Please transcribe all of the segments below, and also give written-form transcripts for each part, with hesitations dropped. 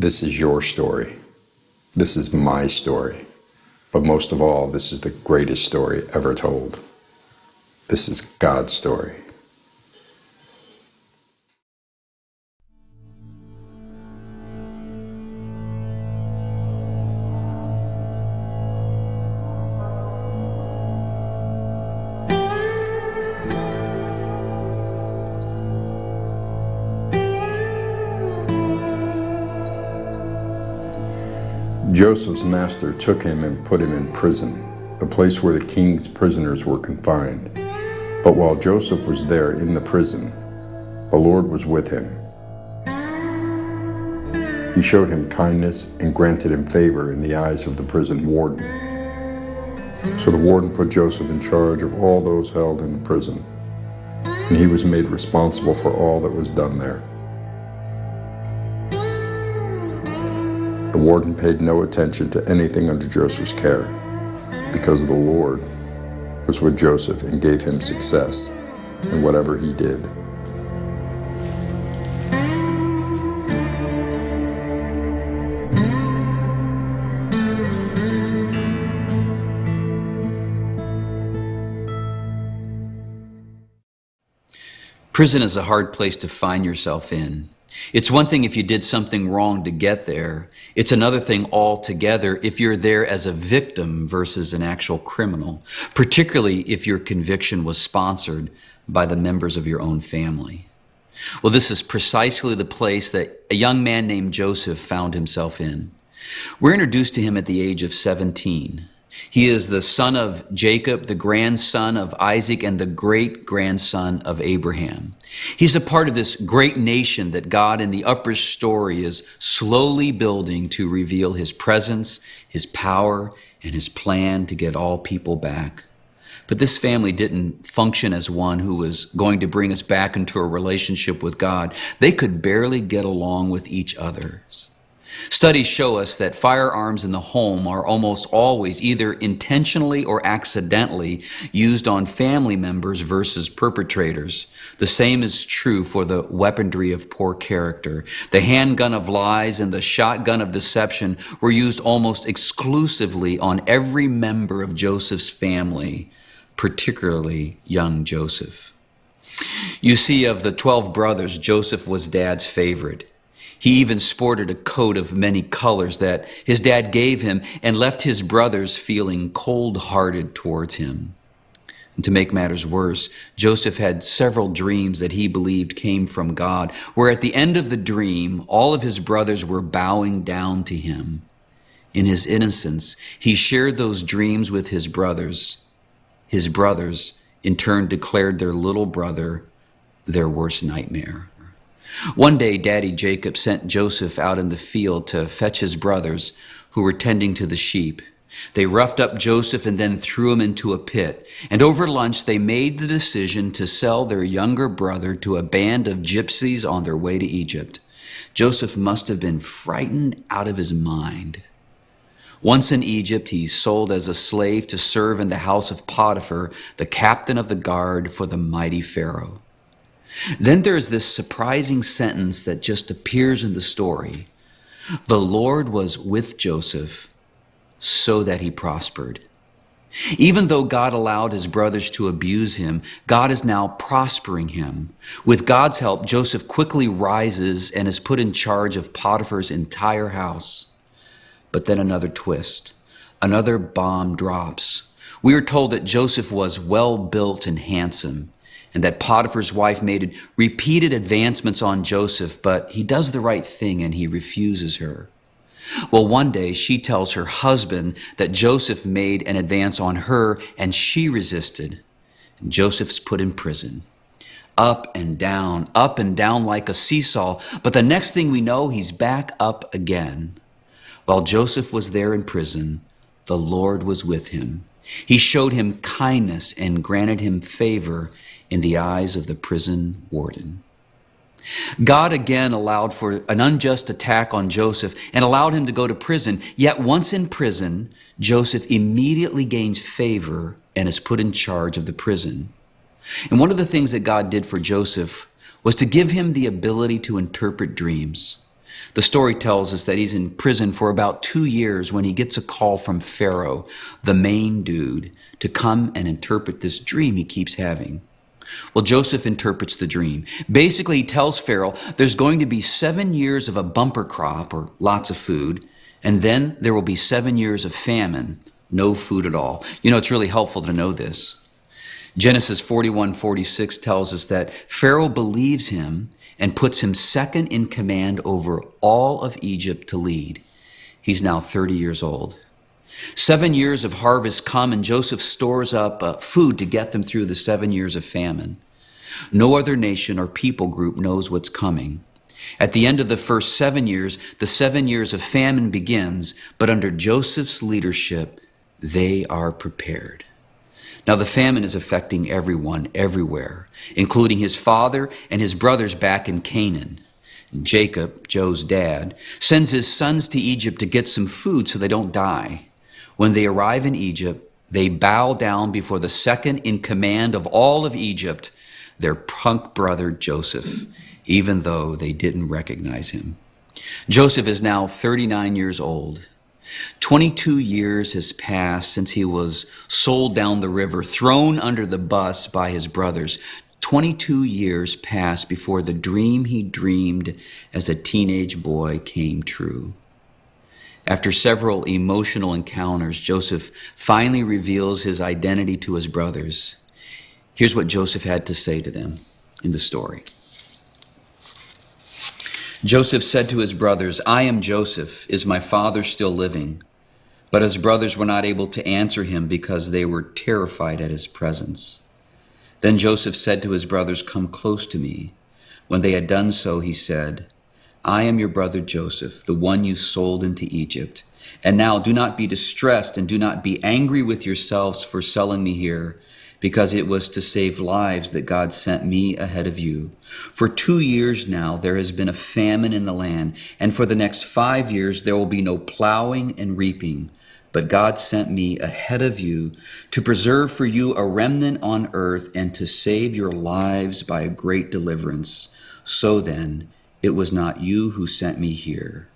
This is your story. This is my story. But most of all, this is the greatest story ever told. This is God's story. Joseph's master took him and put him in prison, the place where the king's prisoners were confined. But while Joseph was there in the prison, the Lord was with him. He showed him kindness and granted him favor in the eyes of the prison warden. So the warden put Joseph in charge of all those held in the prison, and he was made responsible for all that was done there. The warden paid no attention to anything under Joseph's care, because the Lord was with Joseph and gave him success in whatever he did. Prison is a hard place to find yourself in. It's one thing if you did something wrong to get there. It's another thing altogether if you're there as a victim versus an actual criminal, particularly if your conviction was sponsored by the members of your own family. Well, this is precisely the place that a young man named Joseph found himself in. We're introduced to him at the age of 17. He is the son of Jacob, the grandson of Isaac, and the great-grandson of Abraham. He's a part of this great nation that God in the upper story is slowly building to reveal his presence, his power, and his plan to get all people back. But this family didn't function as one who was going to bring us back into a relationship with God. They could barely get along with each other. Studies show us that firearms in the home are almost always either intentionally or accidentally used on family members versus perpetrators. The same is true for the weaponry of poor character. The handgun of lies and the shotgun of deception were used almost exclusively on every member of Joseph's family, particularly young Joseph. You see, of the 12 brothers, Joseph was Dad's favorite. He even sported a coat of many colors that his dad gave him and left his brothers feeling cold-hearted towards him. And to make matters worse, Joseph had several dreams that he believed came from God, where at the end of the dream, all of his brothers were bowing down to him. In his innocence, he shared those dreams with his brothers. His brothers, in turn, declared their little brother their worst nightmare. One day, Daddy Jacob sent Joseph out in the field to fetch his brothers who were tending to the sheep. They roughed up Joseph and then threw him into a pit. And over lunch, they made the decision to sell their younger brother to a band of gypsies on their way to Egypt. Joseph must have been frightened out of his mind. Once in Egypt, he's sold as a slave to serve in the house of Potiphar, the captain of the guard for the mighty Pharaoh. Then there's this surprising sentence that just appears in the story. The Lord was with Joseph so that he prospered. Even though God allowed his brothers to abuse him, God is now prospering him. With God's help, Joseph quickly rises and is put in charge of Potiphar's entire house. But then another twist. Another bomb drops. We are told that Joseph was well-built and handsome, and that Potiphar's wife made repeated advancements on Joseph, but he does the right thing and he refuses her. Well, one day she tells her husband that Joseph made an advance on her and she resisted. And Joseph's put in prison. Up and down like a seesaw, but the next thing we know, he's back up again. While Joseph was there in prison, the Lord was with him. He showed him kindness and granted him favor in the eyes of the prison warden. God again allowed for an unjust attack on Joseph and allowed him to go to prison. Yet once in prison, Joseph immediately gains favor and is put in charge of the prison. And one of the things that God did for Joseph was to give him the ability to interpret dreams. The story tells us that he's in prison for about 2 years when he gets a call from Pharaoh, the main dude, to come and interpret this dream he keeps having. Well, Joseph interprets the dream. Basically, he tells Pharaoh there's going to be 7 years of a bumper crop, or lots of food, and then there will be 7 years of famine, no food at all. You know, it's really helpful to know this. Genesis 41:46 tells us that Pharaoh believes him and puts him second in command over all of Egypt to lead. He's now 30 years old. 7 years of harvest come, and Joseph stores up food to get them through the 7 years of famine. No other nation or people group knows what's coming. At the end of the first 7 years, the 7 years of famine begins, but under Joseph's leadership, they are prepared. Now, the famine is affecting everyone, everywhere, including his father and his brothers back in Canaan. Jacob, Joe's dad, sends his sons to Egypt to get some food so they don't die. When they arrive in Egypt, they bow down before the second in command of all of Egypt, their punk brother Joseph, even though they didn't recognize him. Joseph is now 39 years old. 22 years has passed since he was sold down the river, thrown under the bus by his brothers. 22 years passed before the dream he dreamed as a teenage boy came true. After several emotional encounters, Joseph finally reveals his identity to his brothers. Here's what Joseph had to say to them in the story. Joseph said to his brothers, "I am Joseph. Is my father still living?" But his brothers were not able to answer him because they were terrified at his presence. Then Joseph said to his brothers, "Come close to me." When they had done so, he said, "I am your brother Joseph, the one you sold into Egypt. And now do not be distressed and do not be angry with yourselves for selling me here, because it was to save lives that God sent me ahead of you. For 2 years now there has been a famine in the land, and for the next 5 years there will be no plowing and reaping. But God sent me ahead of you to preserve for you a remnant on earth and to save your lives by a great deliverance. So then, it was not you who sent me here,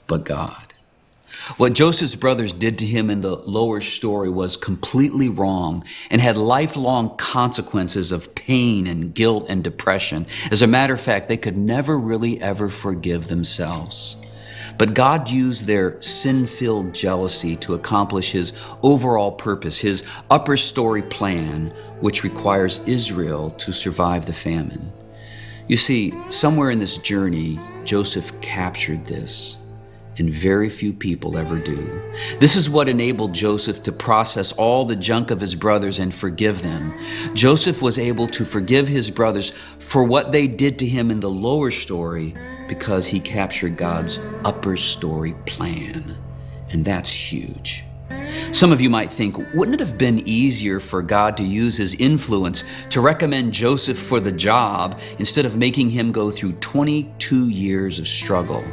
but God." What Joseph's brothers did to him in the lower story was completely wrong and had lifelong consequences of pain and guilt and depression. As a matter of fact, they could never really ever forgive themselves. But God used their sin-filled jealousy to accomplish his overall purpose, his upper story plan, which requires Israel to survive the famine. You see, somewhere in this journey, Joseph captured this, and very few people ever do. This is what enabled Joseph to process all the junk of his brothers and forgive them. Joseph was able to forgive his brothers for what they did to him in the lower story because he captured God's upper story plan. And that's huge. Some of you might think, wouldn't it have been easier for God to use his influence to recommend Joseph for the job instead of making him go through 22 years of struggle?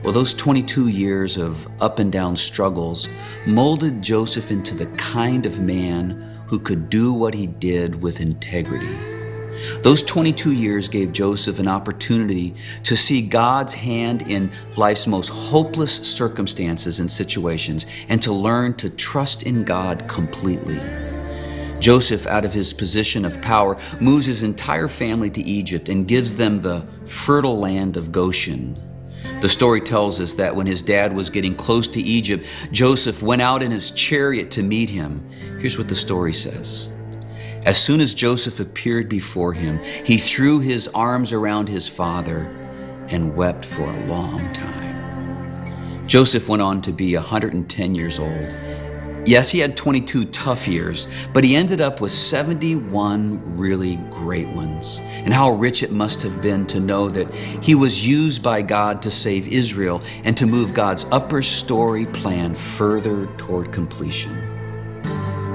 Well, those 22 years of up and down struggles molded Joseph into the kind of man who could do what he did with integrity. Those 22 years gave Joseph an opportunity to see God's hand in life's most hopeless circumstances and situations and to learn to trust in God completely. Joseph, out of his position of power, moves his entire family to Egypt and gives them the fertile land of Goshen. The story tells us that when his dad was getting close to Egypt, Joseph went out in his chariot to meet him. Here's what the story says. As soon as Joseph appeared before him, he threw his arms around his father and wept for a long time. Joseph went on to be 110 years old. Yes, he had 22 tough years, but he ended up with 71 really great ones. And how rich it must have been to know that he was used by God to save Israel and to move God's upper story plan further toward completion.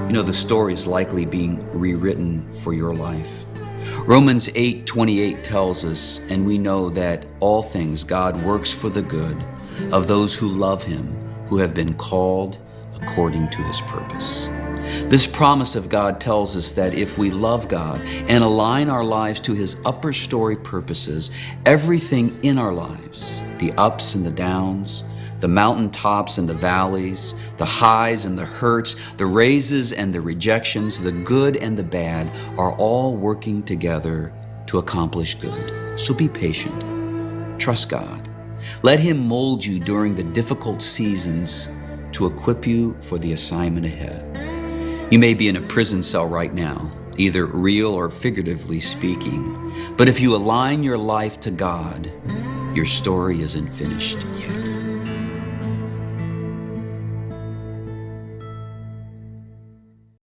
You know, the story is likely being rewritten for your life. Romans 8:28 tells us, and we know that all things God works for the good of those who love him, who have been called according to his purpose. This promise of God tells us that if we love God and align our lives to His upper story purposes, everything in our lives, the ups and the downs, the mountaintops and the valleys, the highs and the hurts, the raises and the rejections, the good and the bad, are all working together to accomplish good. So be patient. Trust God. Let Him mold you during the difficult seasons to equip you for the assignment ahead. You may be in a prison cell right now, either real or figuratively speaking, but if you align your life to God, your story isn't finished yet.